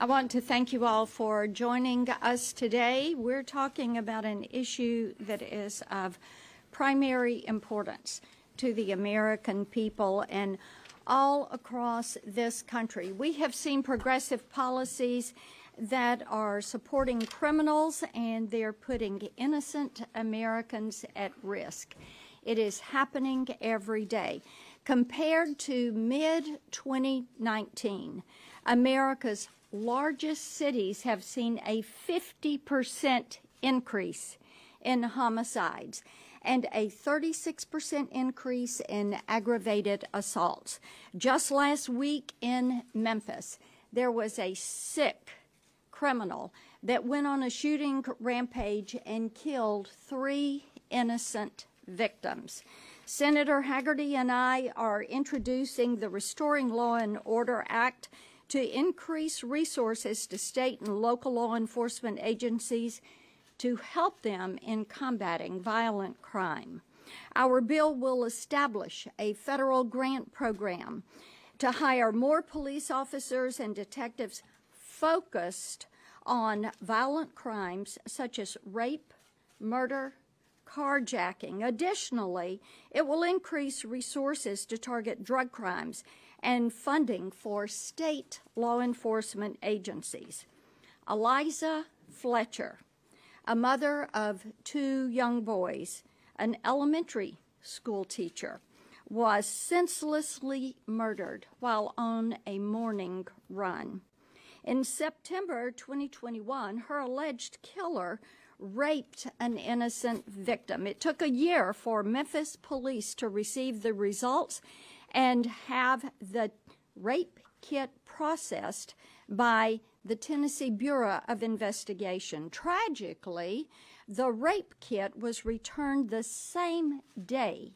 I want to thank you all for joining us today. We're talking about an issue that is of primary importance to the American people and all across this country. We have seen progressive policies that are supporting criminals, and they're putting innocent Americans at risk. It is happening every day. Compared to mid-2019, America's largest cities have seen a 50% increase in homicides and a 36% increase in aggravated assaults. Just last week in Memphis, there was a sick criminal that went on a shooting rampage and killed 3 innocent victims. Senator Hagerty and I are introducing the Restoring Law and Order Act to increase resources to state and local law enforcement agencies to help them in combating violent crime. Our bill will establish a federal grant program to hire more police officers and detectives focused on violent crimes such as rape, murder, carjacking. Additionally, it will increase resources to target drug crimes and funding for state law enforcement agencies. Eliza Fletcher, a mother of 2 young boys, an elementary school teacher, was senselessly murdered while on a morning run. In September 2021, her alleged killer raped an innocent victim. It took a year for Memphis police to receive the results and have the rape kit processed by the Tennessee Bureau of Investigation. Tragically, the rape kit was returned the same day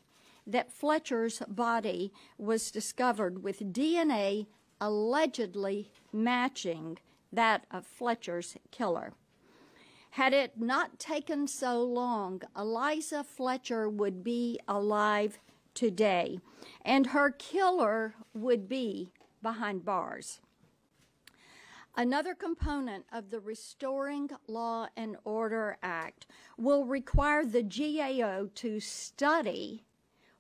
that Fletcher's body was discovered, with DNA allegedly matching that of Fletcher's killer. Had it not taken so long, Eliza Fletcher would be alive today, and her killer would be behind bars. Another component of the Restoring Law and Order Act will require the GAO to study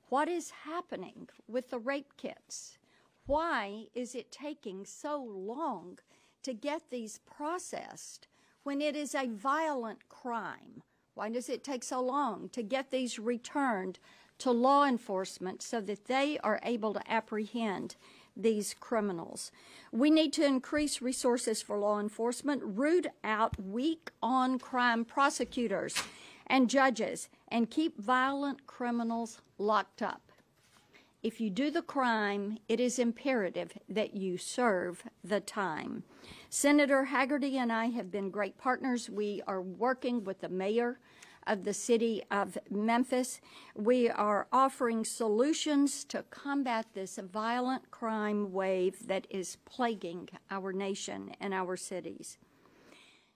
what is happening with the rape kits. Why is it taking so long to get these processed when it is a violent crime? Why does it take so long to get these returned to law enforcement so that they are able to apprehend these criminals? We need to increase resources for law enforcement, root out weak-on-crime prosecutors and judges, and keep violent criminals locked up. If you do the crime, it is imperative that you serve the time. Senator Hagerty and I have been great partners. We are working with the mayor of the city of Memphis. We are offering solutions to combat this violent crime wave that is plaguing our nation and our cities.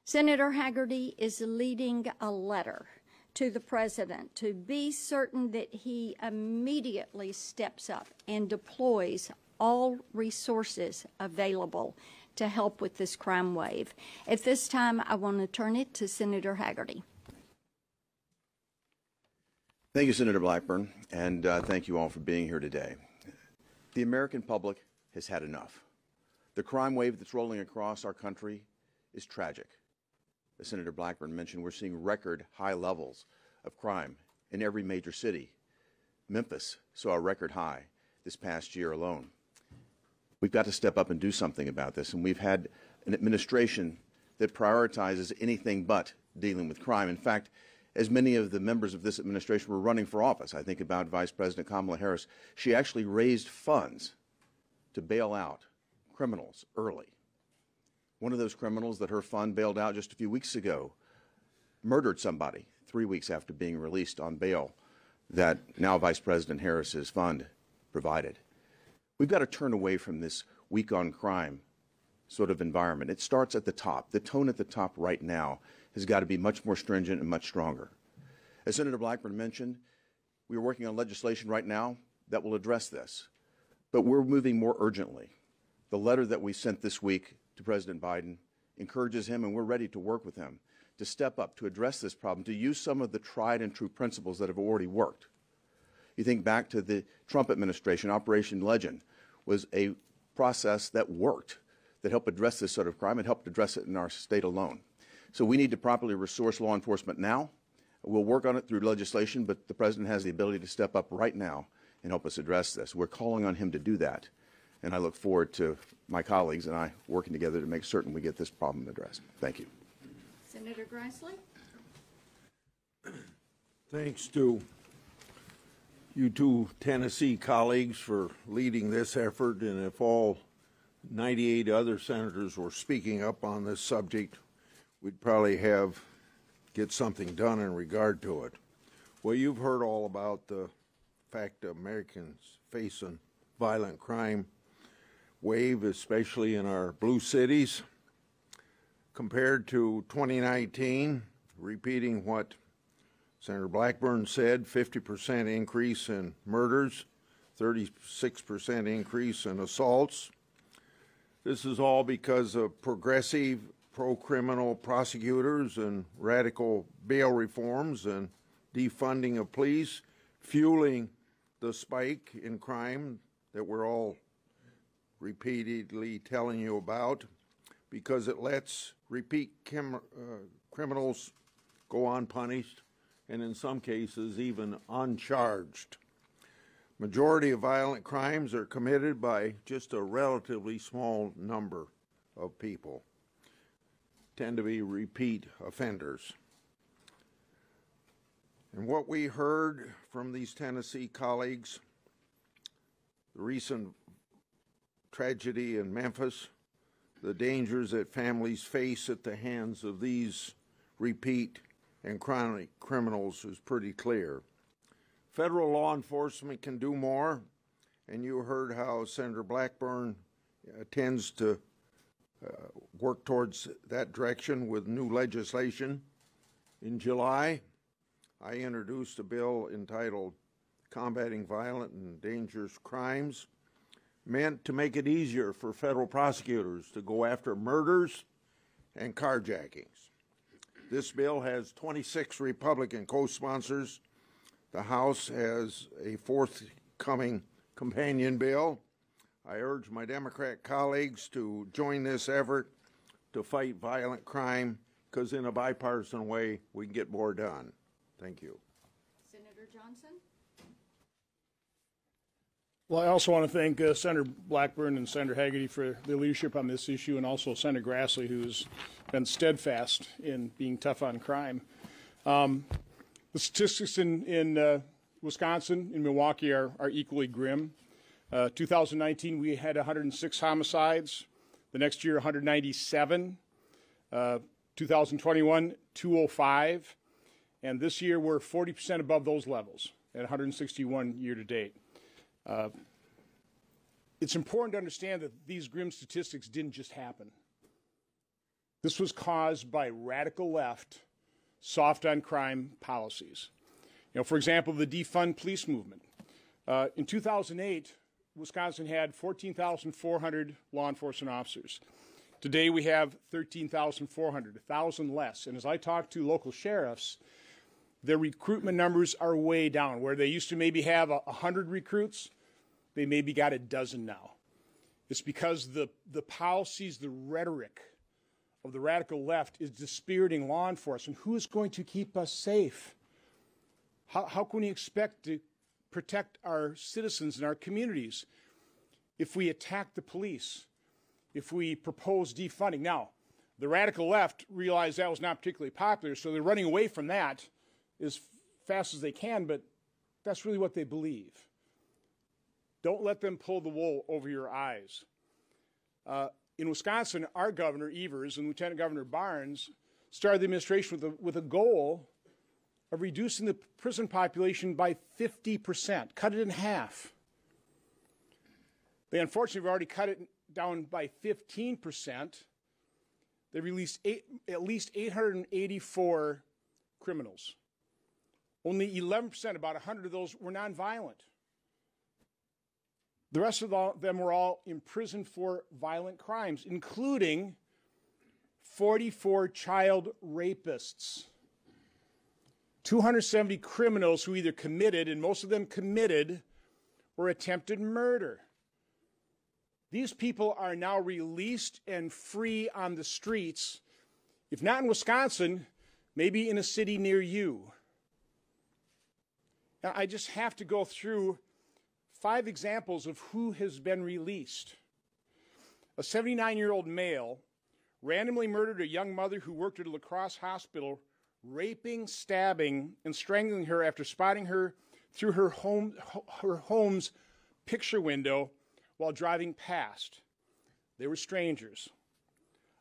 Senator Hagerty is leading a letter to the president to be certain that he immediately steps up and deploys all resources available to help with this crime wave. At this time, I want to turn it to Senator Hagerty. Thank you, Senator Blackburn, and thank you all for being here today. The American public has had enough. The crime wave that's rolling across our country is tragic. As Senator Blackburn mentioned, we're seeing record high levels of crime in every major city. Memphis saw a record high this past year alone. We've got to step up and do something about this, and we've had an administration that prioritizes anything but dealing with crime. In fact, as many of the members of this administration were running for office, I think about Vice President Kamala Harris, she actually raised funds to bail out criminals early. One of those criminals that her fund bailed out just a few weeks ago murdered somebody 3 weeks after being released on bail that now Vice President Harris's fund provided. We've got to turn away from this weak-on-crime sort of environment. It starts at the top. The tone at the top right now has got to be much more stringent and much stronger. As Senator Blackburn mentioned, we are working on legislation right now that will address this, but we're moving more urgently. The letter that we sent this week to President Biden, encourages him, and we're ready to work with him to step up, to address this problem, to use some of the tried and true principles that have already worked. You think back to the Trump administration, Operation Legend was a process that worked, that helped address this sort of crime and helped address it in our state alone. So we need to properly resource law enforcement now. We'll work on it through legislation, but the President has the ability to step up right now and help us address this. We're calling on him to do that, and I look forward to my colleagues and I working together to make certain we get this problem addressed. Thank you. Senator Grassley? Thanks to you two Tennessee colleagues for leading this effort, and if all 98 other senators were speaking up on this subject, we'd probably get something done in regard to it. Well, you've heard all about the fact that Americans face a violent crime wave, especially in our blue cities. Compared to 2019, repeating what Senator Blackburn said, 50% increase in murders, 36% increase in assaults. This is all because of progressive pro-criminal prosecutors and radical bail reforms and defunding of police, fueling the spike in crime that we're all repeatedly telling you about, because it lets repeat criminals go unpunished and in some cases even uncharged. Majority of violent crimes are committed by just a relatively small number of people, tend to be repeat offenders. And what we heard from these Tennessee colleagues, the recent tragedy in Memphis, the dangers that families face at the hands of these repeat and chronic criminals is pretty clear. Federal law enforcement can do more, and you heard how Senator Blackburn tends to work towards that direction with new legislation. In July, I introduced a bill entitled Combating Violent and Dangerous Crimes, meant to make it easier for federal prosecutors to go after murders and carjackings. This bill has 26 Republican co-sponsors. The House has a forthcoming companion bill. I urge my Democrat colleagues to join this effort to fight violent crime, because in a bipartisan way we can get more done. Thank you. Senator Johnson? Well, I also want to thank Senator Blackburn and Senator Hagerty for their leadership on this issue, and also Senator Grassley, who's been steadfast in being tough on crime. The statistics in Wisconsin, in Milwaukee, are equally grim. 2019, we had 106 homicides. The next year, 197. 2021, 205. And this year, we're 40% above those levels at 161 year to date. It's important to understand that these grim statistics didn't just happen. This was caused by radical left, soft on crime policies. You know, for example, the defund police movement. In 2008, Wisconsin had 14,400 law enforcement officers. Today we have 13,400, 1,000 less. And as I talk to local sheriffs, their recruitment numbers are way down. Where they used to maybe have 100 recruits, they maybe got a dozen now. It's because the policies, the rhetoric of the radical left is dispiriting law enforcement. Who is going to keep us safe? How can we expect to protect our citizens and our communities if we attack the police, if we propose defunding? Now, the radical left realized that was not particularly popular, so they're running away from that as fast as they can, but that's really what they believe. Don't let them pull the wool over your eyes. In Wisconsin, our governor, Evers, and Lieutenant Governor Barnes started the administration with a goal of reducing the prison population by 50%, cut it in half. They unfortunately have already cut it down by 15%. They released at least 884 criminals. Only 11%, about 100 of those, were nonviolent. The rest of them were all imprisoned for violent crimes, including 44 child rapists, 270 criminals who either committed, and most of them committed, or attempted murder. These people are now released and free on the streets, if not in Wisconsin, maybe in a city near you. Now, I just have to go through 5 examples of who has been released. A 79-year-old male randomly murdered a young mother who worked at a La Crosse hospital, raping, stabbing, and strangling her after spotting her through her home's picture window while driving past. They were strangers.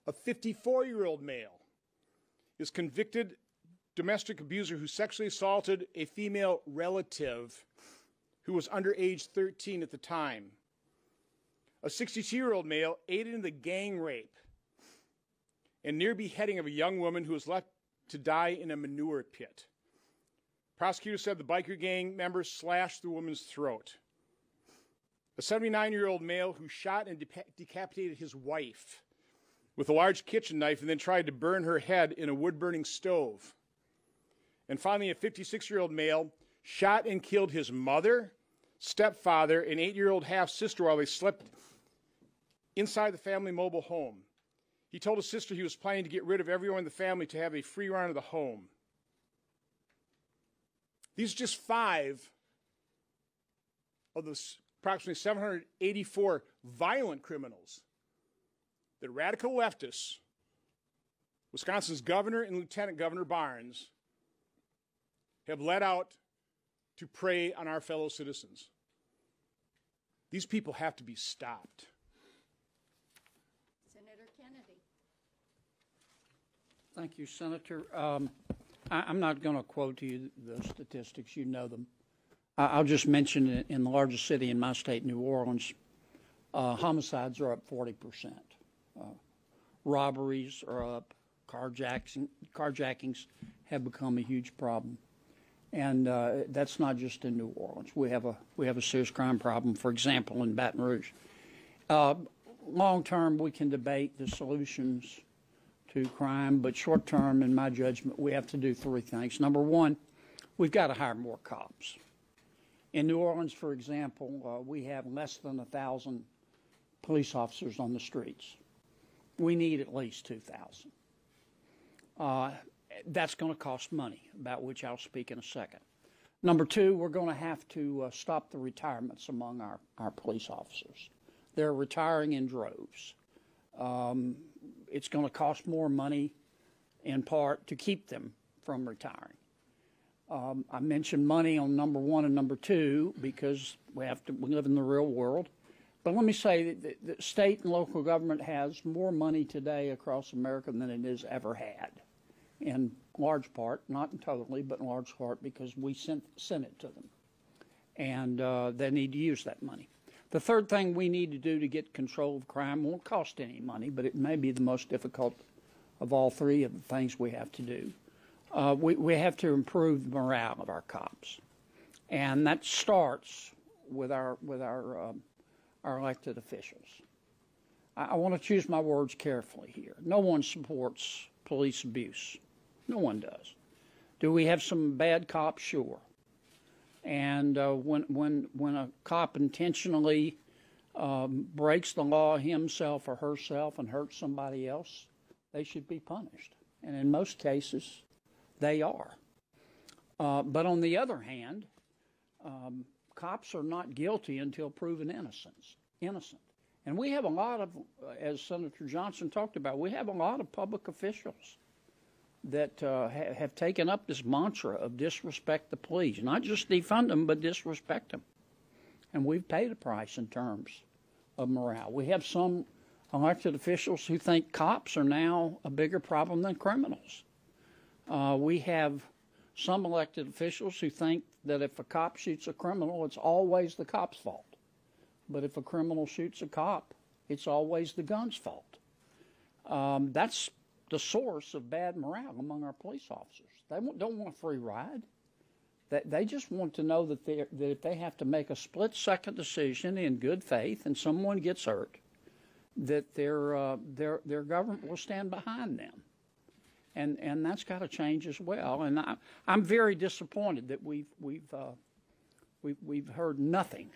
A 54-year-old male is convicted domestic abuser who sexually assaulted a female relative who was under age 13 at the time. A 62-year-old male aided in the gang rape and near beheading of a young woman who was left to die in a manure pit. Prosecutors said the biker gang members slashed the woman's throat. A 79-year-old male who shot and decapitated his wife with a large kitchen knife and then tried to burn her head in a wood-burning stove. And finally, a 56-year-old male shot and killed his mother, stepfather, and 8-year-old half-sister while they slept inside the family mobile home. He told his sister he was planning to get rid of everyone in the family to have a free run of the home. These are just 5 of the approximately 784 violent criminals that radical leftists, Wisconsin's governor and Lieutenant Governor Barnes, have let out to prey on our fellow citizens. These people have to be stopped. Senator Kennedy. Thank you, Senator. I'm not going to quote to you the statistics. You know them. I'll just mention it in the largest city in my state, New Orleans, homicides are up 40%. Robberies are up. Carjackings have become a huge problem. And that's not just in New Orleans. We have a serious crime problem, for example, in Baton Rouge. Long term, we can debate the solutions to crime, but short term, in my judgment, we have to do 3 things. Number one, we've got to hire more cops. In New Orleans, for example, we have less than 1,000 police officers on the streets. We need at least 2,000. That's going to cost money, about which I'll speak in a second. Number two, we're going to have to stop the retirements among our police officers. They're retiring in droves. It's going to cost more money, in part, to keep them from retiring. I mentioned money on number one and number two because we live in the real world. But let me say that the state and local government has more money today across America than it has ever had, in large part, not totally, but in large part because we sent it to them. And they need to use that money. The third thing we need to do to get control of crime won't cost any money, but it may be the most difficult of all 3 of the things we have to do. We have to improve the morale of our cops. And that starts with our elected officials. I want to choose my words carefully here. No one supports police abuse. No one does. Do we have some bad cops? Sure. And when a cop intentionally breaks the law himself or herself and hurts somebody else, they should be punished. And in most cases, they are. But on the other hand, cops are not guilty until proven innocent. And we have a lot of, as Senator Johnson talked about, we have a lot of public officials that have taken up this mantra of disrespect the police. Not just defund them, but disrespect them. And we've paid a price in terms of morale. We have some elected officials who think cops are now a bigger problem than criminals. We have some elected officials who think that if a cop shoots a criminal, it's always the cop's fault. But if a criminal shoots a cop, it's always the gun's fault. That's the source of bad morale among our police officers. They don't want a free ride. They just want to know that that if they have to make a split-second decision in good faith and someone gets hurt, that their government will stand behind them. And that's got to change as well. And I'm very disappointed that we've heard nothing,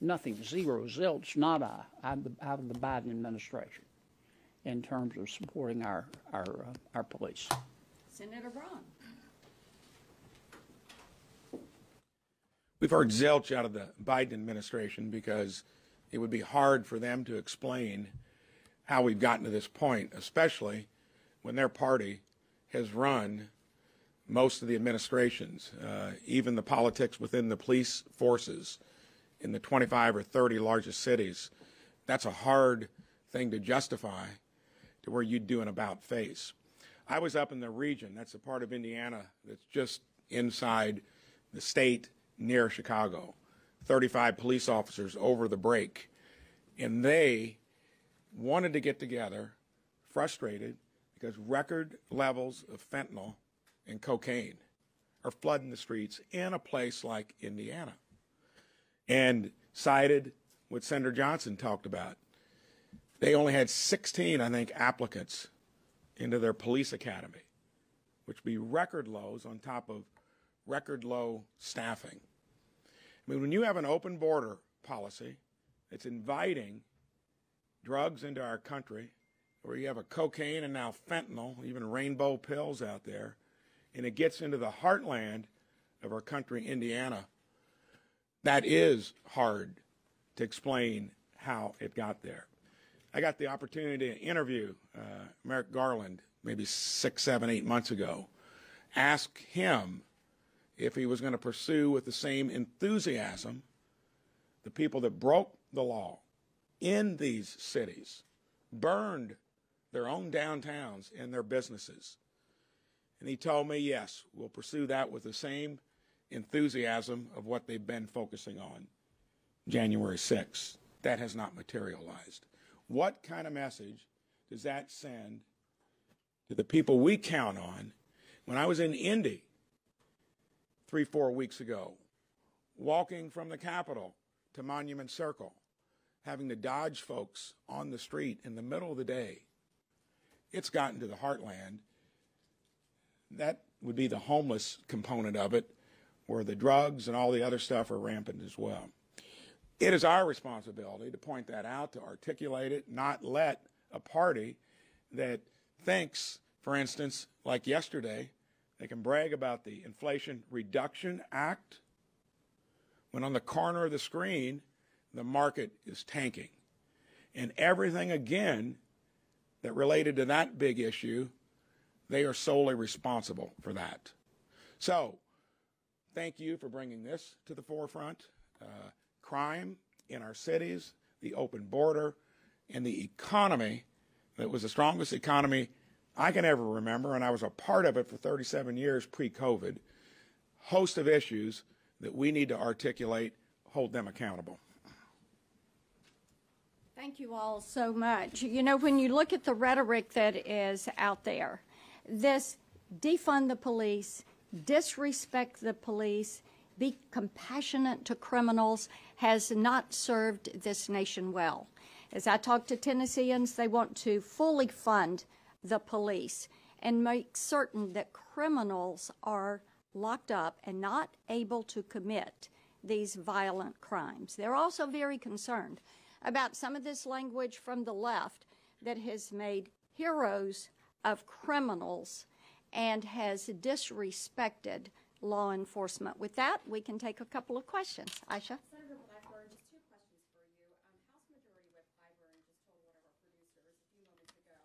zero, zilch, nada out of the Biden administration in terms of supporting our police. Senator Braun. We've heard zilch out of the Biden administration because it would be hard for them to explain how we've gotten to this point, especially when their party has run most of the administrations, even the politics within the police forces in the 25 or 30 largest cities. That's a hard thing to justify to where you'd do an about face. I was up in the region, that's a part of Indiana that's just inside the state near Chicago, 35 police officers over the break, and they wanted to get together, frustrated, because record levels of fentanyl and cocaine are flooding the streets in a place like Indiana. And cited what Senator Johnson talked about. They only had 16, I think, applicants into their police academy, which would be record lows on top of record low staffing. I mean, when you have an open border policy that's inviting drugs into our country, where you have a cocaine and now fentanyl, even rainbow pills out there, and it gets into the heartland of our country, Indiana, that is hard to explain how it got there. I got the opportunity to interview Merrick Garland maybe 6, 7, 8 months ago, ask him if he was going to pursue with the same enthusiasm the people that broke the law in these cities, burned their own downtowns and their businesses. And he told me, yes, we'll pursue that with the same enthusiasm of what they've been focusing on January 6th. That has not materialized. What kind of message does that send to the people we count on? When I was in Indy 3, 4 weeks ago, walking from the Capitol to Monument Circle, having to dodge folks on the street in the middle of the day, it's gotten to the heartland. That would be the homeless component of it, where the drugs and all the other stuff are rampant as well. It is our responsibility to point that out, to articulate it, not let a party that thinks, for instance, like yesterday, they can brag about the Inflation Reduction Act, when on the corner of the screen, the market is tanking. And everything, again, that related to that big issue, they are solely responsible for that. So, thank you for bringing this to the forefront. Crime in our cities, the open border, and the economy that was the strongest economy I can ever remember, and I was a part of it for 37 years pre-COVID. Host of issues that we need to articulate, hold them accountable. Thank you all so much. You know, when you look at the rhetoric that is out there, this defund the police, disrespect the police, be compassionate to criminals has not served this nation well. As I talk to Tennesseans, they want to fully fund the police and make certain that criminals are locked up and not able to commit these violent crimes. They're also very concerned about some of this language from the left that has made heroes of criminals and has disrespected law enforcement. With that, we can take a couple of questions. Aisha? Senator Blackburn, just 2 questions for you. House Majority Whip Clyburn just told one of our producers a few moments ago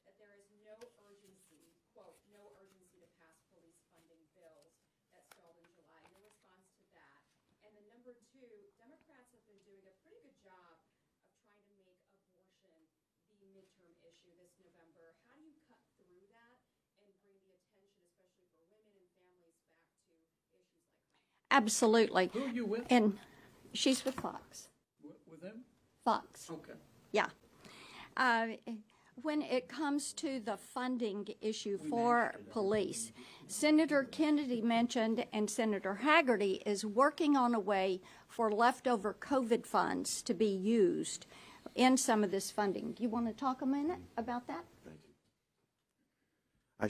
that there is no urgency, quote, no urgency to pass police funding bills that stalled in July. Your response to that? And then number 2, Democrats have been doing a pretty good job of trying to make abortion the midterm issue this November. How do you cut through that and bring the attention, especially for women and families, back to issues like that? Absolutely. Who are you with? And she's with Fox. With them? Fox. Okay. Yeah. When it comes to the funding issue for police, Senator Kennedy mentioned, and Senator Haggerty is working on a way for leftover COVID funds to be used in some of this funding. Do you want to talk a minute about that? Thank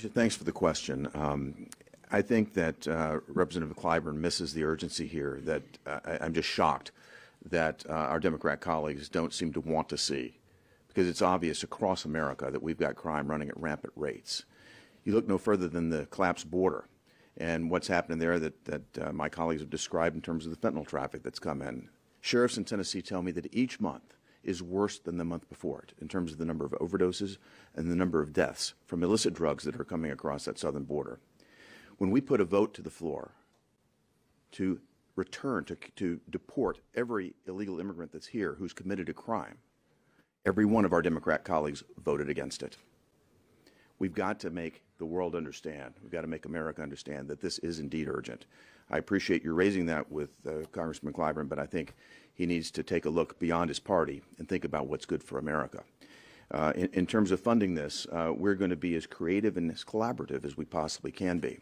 you. Aisha, thanks for the question. I think that Representative Clyburn misses the urgency here that I'm just shocked that our Democrat colleagues don't seem to want to see, because it's obvious across America that we've got crime running at rampant rates. You look no further than the collapsed border and what's happening there that my colleagues have described in terms of the fentanyl traffic that's come in. Sheriffs in Tennessee tell me that each month is worse than the month before it in terms of the number of overdoses and the number of deaths from illicit drugs that are coming across that southern border. When we put a vote to the floor to return, to deport every illegal immigrant that's here who's committed a crime, every one of our Democrat colleagues voted against it. We've got to make the world understand, we've got to make America understand that this is indeed urgent. I appreciate you raising that with Congressman Clyburn, but I think he needs to take a look beyond his party and think about what's good for America. In terms of funding this, we're going to be as creative and as collaborative as we possibly can be.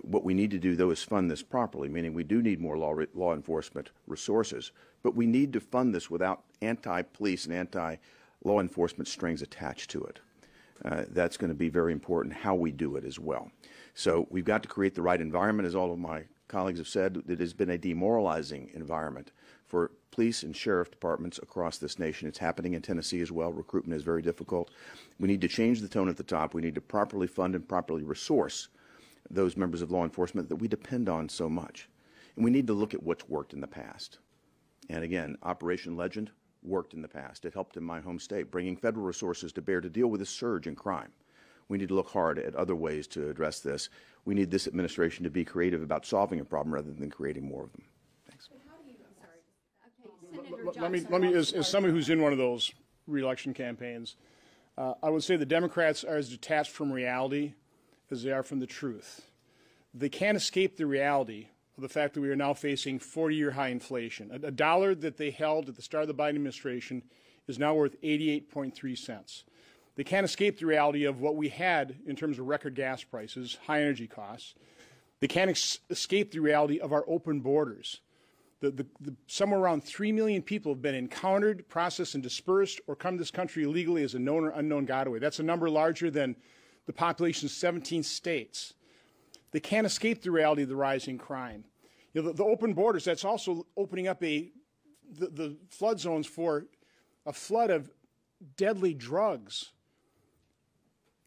What we need to do, though, is fund this properly, meaning we do need more law enforcement resources, but we need to fund this without anti-police and anti-law enforcement strings attached to it. That's going to be very important how we do it as well. So we've got to create the right environment, as all of my colleagues have said. It has been a demoralizing environment for police and sheriff departments across this nation. It's happening in Tennessee as well. Recruitment is very difficult. We need to change the tone at the top. We need to properly fund and properly resource those members of law enforcement that we depend on so much. And we need to look at what's worked in the past. And again, Operation Legend worked in the past. It helped in my home state, bringing federal resources to bear to deal with a surge in crime. We need to look hard at other ways to address this. We need this administration to be creative about solving a problem rather than creating more of them. Thanks. Let me, as somebody who's in one of those re-election campaigns, I would say the Democrats are as detached from reality as they are from the truth. They can't escape the reality of the fact that we are now facing 40-year high inflation. A dollar that they held at the start of the Biden administration is now worth 88.3 cents. They can't escape the reality of what we had in terms of record gas prices, high energy costs. They can't escape the reality of our open borders. Somewhere around 3 million people have been encountered, processed, and dispersed or come to this country illegally as a known or unknown getaway. That's a number larger than the population of 17 states. They can't escape the reality of the rising crime. You know, the open borders, that's also opening up the flood zones for a flood of deadly drugs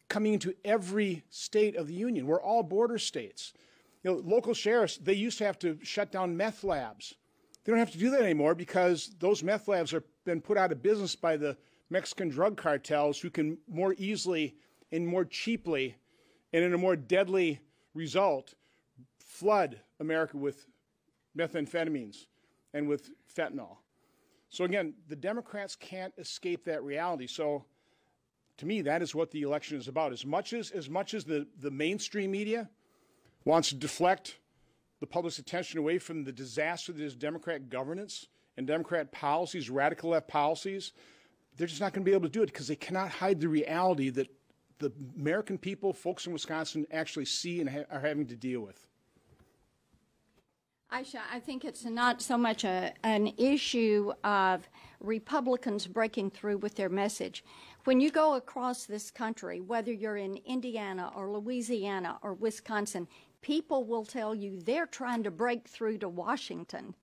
coming into every state of the union. We're all border states. You know, local sheriffs, they used to have to shut down meth labs. They don't have to do that anymore because those meth labs have been put out of business by the Mexican drug cartels, who can more easily and more cheaply and in a more deadly result flood America with methamphetamines and with fentanyl. So again, the Democrats can't escape that reality. So to me, that is what the election is about. As much as the mainstream media wants to deflect the public's attention away from the disaster that is Democrat governance and Democrat policies, radical left policies, they're just not going to be able to do it because they cannot hide the reality that the American people, folks in Wisconsin, actually see and are having to deal with. Aisha, I think it's not so much an issue of Republicans breaking through with their message. When you go across this country, whether you're in Indiana or Louisiana or Wisconsin, people will tell you they're trying to break through to Washington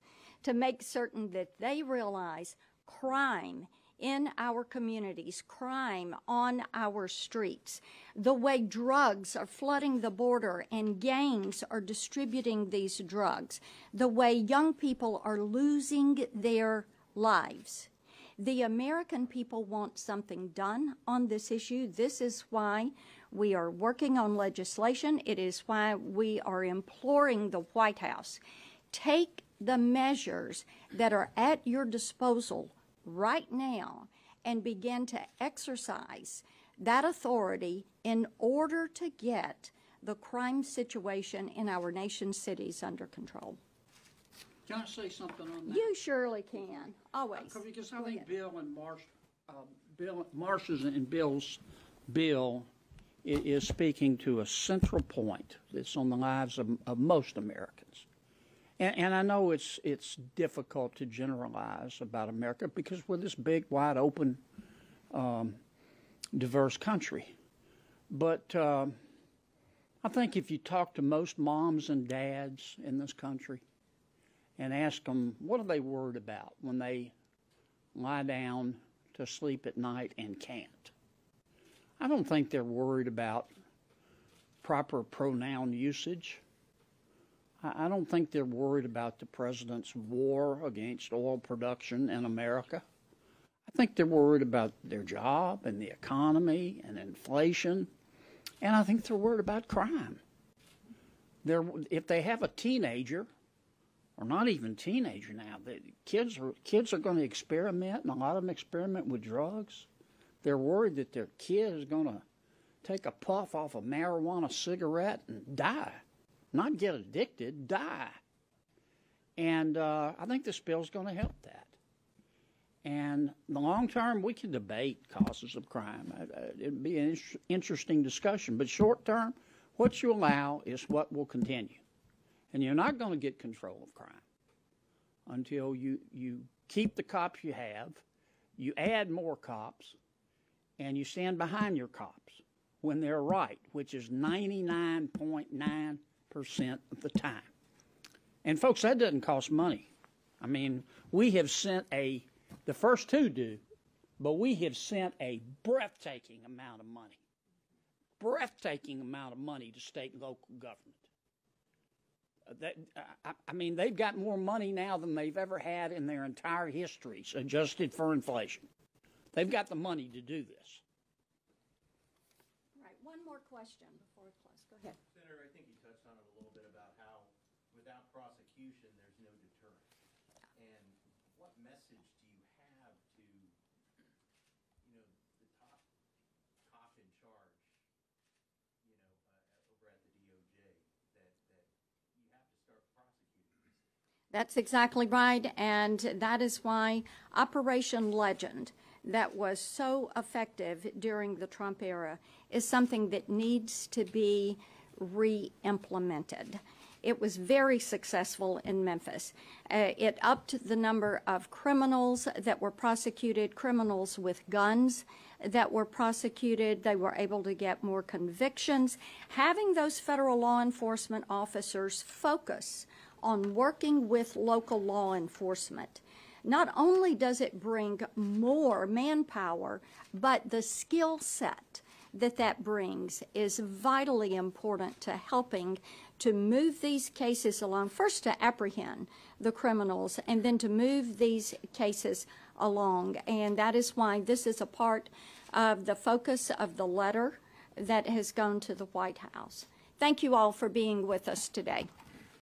to make certain that they realize crime in our communities, crime on our streets, the way drugs are flooding the border and gangs are distributing these drugs, the way young people are losing their lives. The American people want something done on this issue. This is why we are working on legislation. It is why we are imploring the White House, take the measures that are at your disposal right now and begin to exercise that authority in order to get the crime situation in our nation's cities under control. Can I say something on that? You surely can. Always. Because I think Bill and Marsh Marsh's and Bill's bill is speaking to a central point that's on the lives of most Americans. And I know it's difficult to generalize about America because we're this big, wide open, diverse country. But I think if you talk to most moms and dads in this country and ask them what are they worried about when they lie down to sleep at night and can't, I don't think they're worried about proper pronoun usage. I don't think they're worried about the president's war against oil production in America. I think they're worried about their job and the economy and inflation. And I think they're worried about crime. If they have a teenager, or not even teenager now, kids are going to experiment, and a lot of them experiment with drugs. They're worried that their kid is going to take a puff off a marijuana cigarette and die. Not get addicted, die. And I think this bill is going to help that. And in the long term, we can debate causes of crime. It'd be an interesting discussion. But short term, what you allow is what will continue. And you're not going to get control of crime until you keep the cops you have, you add more cops, and you stand behind your cops when they're right, which is 99.9% of the time. And folks, that doesn't cost money. I mean, we have sent the first two do, but we have sent a breathtaking amount of money to state and local government. I mean, they've got more money now than they've ever had in their entire histories, adjusted for inflation. They've got the money to do this. All right, one more question before we close. Go ahead. Senator, I think you touched on it a little bit about how without prosecution, there's no deterrent. And what message do you have to, the top cop in charge, over at the DOJ, that you have to start prosecuting these things? That's exactly right, and that is why Operation Legend, that was so effective during the Trump era, is something that needs to be re-implemented. It was very successful in Memphis. It upped the number of criminals that were prosecuted, criminals with guns that were prosecuted. They were able to get more convictions. Having those federal law enforcement officers focus on working with local law enforcement, not only does it bring more manpower, but the skill set that brings is vitally important to helping to move these cases along, first to apprehend the criminals and then to move these cases along. And that is why this is a part of the focus of the letter that has gone to the White House. Thank you all for being with us today.